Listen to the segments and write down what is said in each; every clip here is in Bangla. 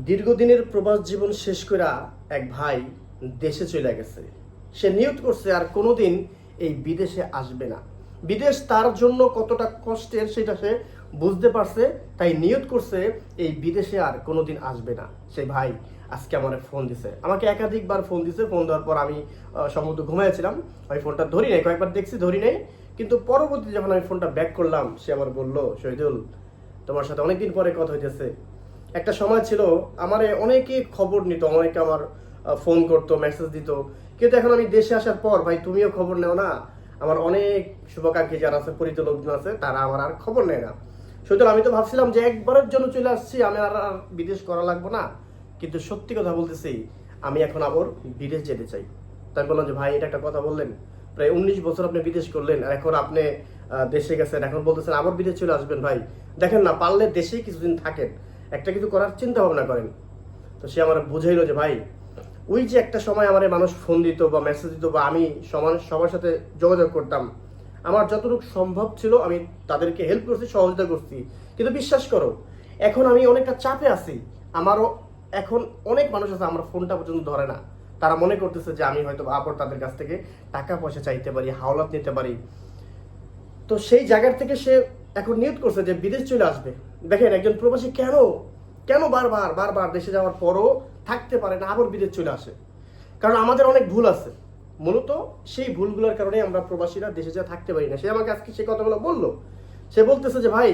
দীর্ঘদিনের প্রবাস জীবন শেষ করে এক ভাই দেশে চলে গেছে। সে নিয়ত করছে আর কোনোদিন এই বিদেশে আসবে না। বিদেশ তার জন্য কতটা কষ্টের সেটা সে বুঝতে পারছে, তাই নিয়ত করছে এই বিদেশে আর কোনোদিন আসবে না। সেই ভাই আজকে আমার ফোন দিছে, আমাকে একাধিকবার ফোন দিছে। ফোন দেওয়ার পর আমি সম্ভবত ঘুমাইছিলাম, ওই ফোনটা ধরি নাই, কয়েকবার দেখছি ধরি নাই। কিন্তু পরবর্তী যখন আমি ফোনটা ব্যাক করলাম, সে আবার বললো, শহীদুল, তোমার সাথে অনেকদিন পরে কথা হইতেছে। একটা সময় ছিল আমার অনেকে খবর নিত, অনেকে আমার ফোন করতো, মেসেজ দিত, কিন্তু এখন আমি দেশে আসার পর ভাই তুমিও খবর নেও না। আমার অনেক শুভাকাঙ্ক্ষী যারা আছে, পরিচিত লোকজন আছে, তারা আমার আর খবর নেয় না। সুতরাং আমি তো ভাবছিলাম যে একবারের জন্য চলে আসছি, আমি আর আর বিদেশ করা লাগবো না। কিন্তু সত্যি কথা বলতেছি, আমি এখন আবার বিদেশ যেতে চাই। তাই বললাম যে ভাই, এটা একটা কথা বললেন, প্রায় 19 বছর আপনি বিদেশ করলেন, আর এখন আপনি দেশে গেছেন, এখন বলতেছেন আবার বিদেশ চলে আসবেন। ভাই দেখেন না, পারলে দেশেই কিছুদিন থাকেন, একটা কিছু করার চিন্তা ভাবনা করেন। তো সে আমার বুঝাইলো যে ভাই, ওই যে একটা সময় আমার মানুষ ফোন দিত বা মেসেজ দিত, বা আমি সবার সাথে যোগাযোগ করতাম, আমার যতটুকু সম্ভব ছিল আমি তাদেরকে হেল্প করছি, সহযোগিতা করছি। কিন্তু বিশ্বাস করো, এখন আমি অনেকটা চাপে আছি। আমারও এখন অনেক মানুষ আছে আমার ফোনটা পর্যন্ত ধরে না। তারা মনে করতেছে যে আমি হয়তো আবার তাদের কাছ থেকে টাকা পয়সা চাইতে পারি, হাওলাত নিতে পারি। তো সেই জায়গার থেকে সে এখন নিয়ত করছে যে বিদেশ চলে আসবে। দেখেন, একজন প্রবাসী কেন কেন বারবার বারবার দেশে যাওয়ার পরও থাকতে পারে না, আবার বিদেশ চলে আসে? কারণ আমাদের অনেক ভুল আছে। মূলত সেই ভুলগুলোর কারণে আমরা প্রবাসীরা দেশে যা থাকতে পারি না। সে আমাকে আজকে সে কথাগুলো বললো। সে বলতেছে যে ভাই,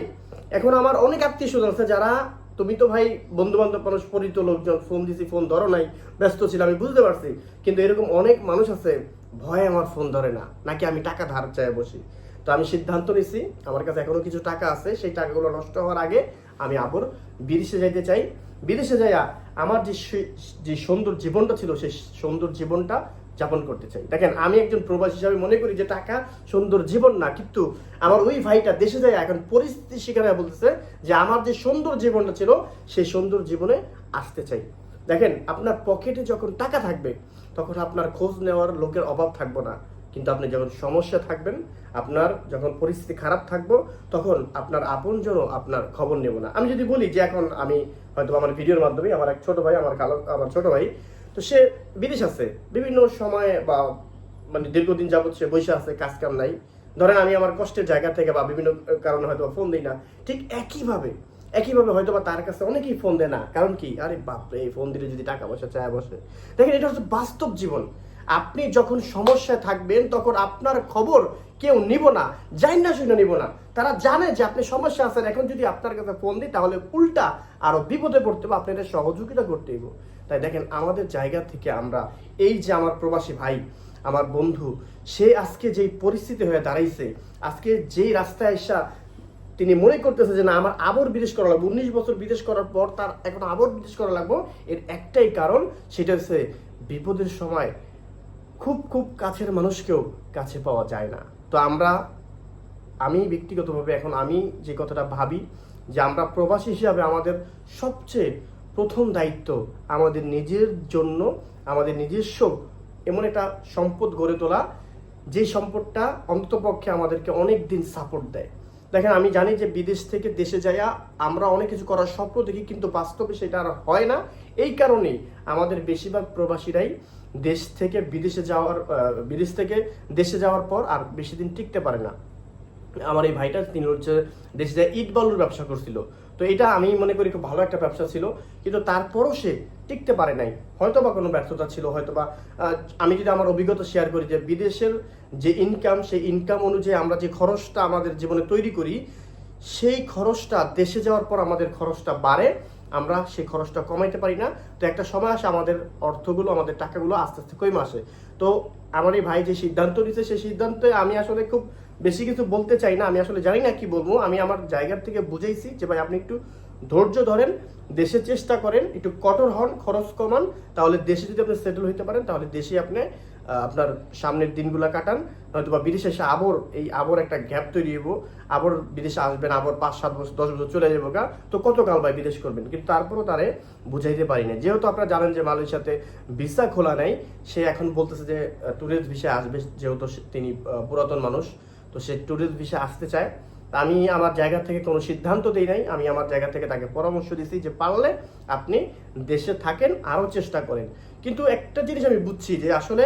এখন আমার অনেক আত্মীয় স্বজন আছে যারা, তুমি তো ভাই বন্ধু বান্ধব মানুষ, পরিচিত লোকজন, ফোন দিছি, ফোন ধরো নাই, ব্যস্ত ছিল, আমি বুঝতে পারছি। কিন্তু এরকম অনেক মানুষ আছে, ভয়ে আমার ফোন ধরে না, নাকি আমি টাকা ধার চাই বসি। তো আমি সিদ্ধান্ত নিছি, আমার কাছে এখনো কিছু টাকা আছে, সেই টাকাগুলো নষ্ট হওয়ার আগে আমি আবার বিদেশে যাইতে চাই। বিদেশে যাইয়া আমার যে সুন্দর জীবনটা ছিল, সেই সুন্দর জীবনটা যাপন করতে চাই। দেখেন, আমি একজন প্রবাসী হিসাবে মনে করি যে টাকা সুন্দর জীবন না, কিন্তু আমার ওই ভাইটা দেশে যায় এখন পরিস্থিতির শিকার হয়ে বলতেছে যে আমার যে সুন্দর জীবনটা ছিল, সেই সুন্দর জীবনে আসতে চাই। দেখেন, আপনার পকেটে যখন টাকা থাকবে, তখন আপনার খোঁজ নেওয়ার লোকের অভাব থাকবে না। কিন্তু আপনি যখন সমস্যা থাকবেন, আপনার যখন পরিস্থিতি খারাপ থাকবো, তখন আপনার আপনজনও আপনার খবর নেব না। আমি যদি বলি যে এখন আমি হয়তো আমার ভিডিওর মাধ্যমে আমার এক ছোট ভাই, আমার ছোট ভাই, তো সে বিদেশ আছে, বিভিন্ন সময়ে বা মানে দীর্ঘদিন যাবৎ সে বসে আছে, কাজ কাম নাই। ধরেন আমি আমার কষ্টের জায়গা থেকে বা বিভিন্ন কারণে হয়তো ফোন দিই না, ঠিক একইভাবে হয়তো বা তার কাছে অনেকেই ফোন দেয় না। কারণ কি, আরে বাপরে, এই ফোন দিলে যদি টাকা পয়সা চায় বসে। দেখেন, এটা হচ্ছে বাস্তব জীবন। আপনি যখন সমস্যায় থাকবেন, তখন আপনার খবর কেউ নিব না, জানি না শুনে নিব না। তারা জানে যে আপনি সমস্যা আছেন, এখন যদি আপনার কাছে ফোন দিই তাহলে উল্টা আরো বিপদে পড়তে হবে, আপনাদের সহযোগিতা করতে হইব। তাই দেখেন, আমাদের জায়গা থেকে আমরা, এই যে আমার প্রবাসী ভাই, আমার বন্ধু, সে আজকে যেই পরিস্থিতি হয়ে দাঁড়াইছে, আজকে যেই রাস্তায় এসা তিনি মনে করতেছে যে না, আমার আবার বিদেশ করা লাগবে, 19 বছর বিদেশ করার পর তার এখন আবার বিদেশ করা লাগবে। এর একটাই কারণ, সেটা হচ্ছে বিপদের সময় খুব খুব কাছের মানুষকেও কাছে পাওয়া যায় না। তো আমি ব্যক্তিগতভাবে এখন আমি যে কথাটা ভাবি, যে আমরা প্রবাসী হিসাবে আমাদের সবচেয়ে প্রথম দায়িত্ব আমাদের নিজের জন্য, আমাদের নিজস্ব এমন একটা সম্পদ গড়ে তোলা, যে সম্পদটা অন্ততপক্ষে আমাদেরকে অনেক দিন সাপোর্ট দেয়। দেখেন, আমি জানি যে বিদেশ থেকে দেশে যাইয়া আমরা অনেক কিছু করার স্বপ্ন দেখি, কিন্তু বাস্তবে সেটা আর হয় না। এই কারণেই আমাদের বেশিরভাগ প্রবাসীরাই দেশ থেকে দেশে যাওয়ার পর আর বেশি দিন টিকতে পারে না। আমার এই ভাইটা, তিনি হচ্ছে দেশে যায় ইট বালুর ব্যবসা করছিল। তো এটা আমি মনে করি খুব ভালো একটা ব্যবসা ছিল, কিন্তু তারপরও সে টিকতে পারে নাই। হয়তো বা কোনো ব্যর্থতা ছিল, হয়তো বা আমি যদি আমার অভিজ্ঞতা শেয়ার করি, যে বিদেশের যে ইনকাম, সেই ইনকাম অনুযায়ী আমরা যে খরচটা আমাদের জীবনে তৈরি করি, সেই খরচটা দেশে যাওয়ার পর আমাদের খরচটা বাড়ে, আমরা সেই খরচটা কমাইতে পারি না। তো একটা সময় আসে আমাদের অর্থগুলো, আমাদের টাকাগুলো আস্তে আস্তে কমে আসে। তো আমার এই ভাই যে সিদ্ধান্ত নিচ্ছে, সেই সিদ্ধান্তে আমি আসলে খুব বেশি কিছু বলতে চাই না। আমি আসলে জানি না কি বলবো। আমি আমার জায়গার থেকে বুঝাইছি যে ভাই, আপনি একটু ধৈর্য ধরেন, দেশে চেষ্টা করেন, একটু কঠোর হন, খরচ কমান, তাহলে দেশে যদি আপনি সেটেল হইতে পারেন, তাহলে দেশে আপনি আপনার সামনের দিনগুলো কাটান। হয়তো বা বিদেশে এসে আবার একটা গ্যাপ তৈরি হইব, আবার বিদেশে আসবেন, আবার 5-7 বছর 10 বছর চলে যাবো গা, তো কত কাল ভাই বিদেশ করবেন? কিন্তু তারপরও তারে বুঝাইতে পারি না। যেহেতু আপনারা জানেন যে মালয়েশিয়াতে ভিসা খোলা নাই, সে এখন বলতেছে যে ট্যুরিস্ট ভিসা আসবে, যেহেতু তিনি পুরাতন মানুষ, তো সে ট্যুরিস্ট ভিসা আসতে চায়। তা আমি আমার জায়গা থেকে কোনো সিদ্ধান্ত দিই নাই, আমি আমার জায়গা থেকে তাকে পরামর্শ দিয়েছি যে পারলে আপনি দেশে থাকেন, আরও চেষ্টা করেন। কিন্তু একটা জিনিস আমি বুঝছি যে আসলে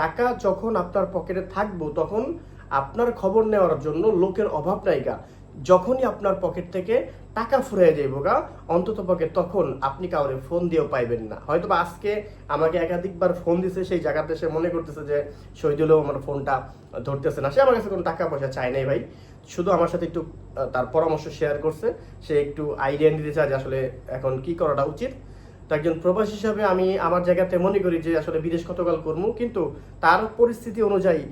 টাকা যখন আপনার পকেটে থাকবো তখন আপনার খবর নেওয়ার জন্য লোকের অভাব নাই গা। যখনই আপনার পকেট থেকে টাকা ফুরিয়ে যাইব গা, অন্তত পক্ষে তখন আপনি কাউরে ফোন দিয়েও পাইবেন না। হয়তো বা আজকে আমাকে একাধিকবার ফোন দিছে, সেই জায়গাতে সে মনে করতেছে যে শহীদুলও আমার ফোনটা ধরতেছে না। সে আমার কাছে কোনো টাকা পয়সা চায় নাই ভাই, শুধু আমার সাথে একটু তার পরামর্শ শেয়ার করছে, সে একটু আইডিয়া নিতে চায় যে আসলে এখন কি করাটা উচিত। তো একজন প্রবাসী হিসাবে আমি আমার জায়গাতে মনে করি যে আসলে বিদেশ কতকাল করবো, কিন্তু তার পরিস্থিতি অনুযায়ী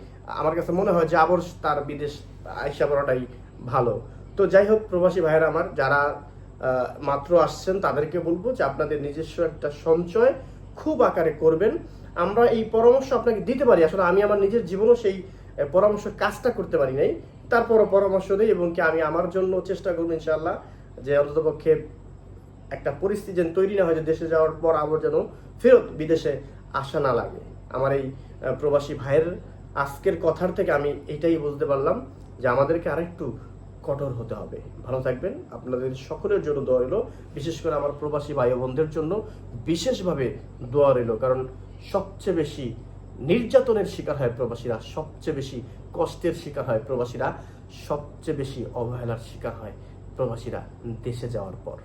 আমার কাছে মনে হয় যে আবার তার বিদেশ আইসা করাটাই ভালো। তো যাই হোক, প্রবাসী ভাইয়েরা আমার যারা মাত্র আসছেন তাদেরকে বলবো যে আপনাদের নিজস্ব একটা সঞ্চয় খুব আকারে করবেন। আমরা এই পরামর্শ আপনাকে দিতে পারি, আসলে আমি আমার নিজের জীবনও সেই পরামর্শ কাজটা করতে পারি নাই, তারপরও পরামর্শ দিই এবং কি আমি আমার জন্য চেষ্টা করবো ইনশাআল্লাহ যে অন্ততপক্ষে একটা পরিস্থিতি যেন তৈরি না হয় যে দেশে যাওয়ার পর আবার যেন ফেরত বিদেশে আসা না লাগে। আমার এই প্রবাসী ভাইয়ের আজকের কথার থেকে আমি এটাই বুঝতে পারলাম যে আমাদেরকে আরেকটু কঠোর হতে হবে। ভালো থাকবেন, আপনাদের সকলের জন্য দোয়া রইল, বিশেষ করে আমার প্রবাসী ভাই বোনদের জন্য বিশেষভাবে দোয়া রইল, কারণ সবচেয়ে বেশি নির্যাতনের শিকার হয় প্রবাসীরা, সবচেয়ে বেশি কষ্টের শিকার হয় প্রবাসীরা, সবচেয়ে বেশি অবহেলার শিকার হয় প্রবাসীরা দেশে যাওয়ার পর।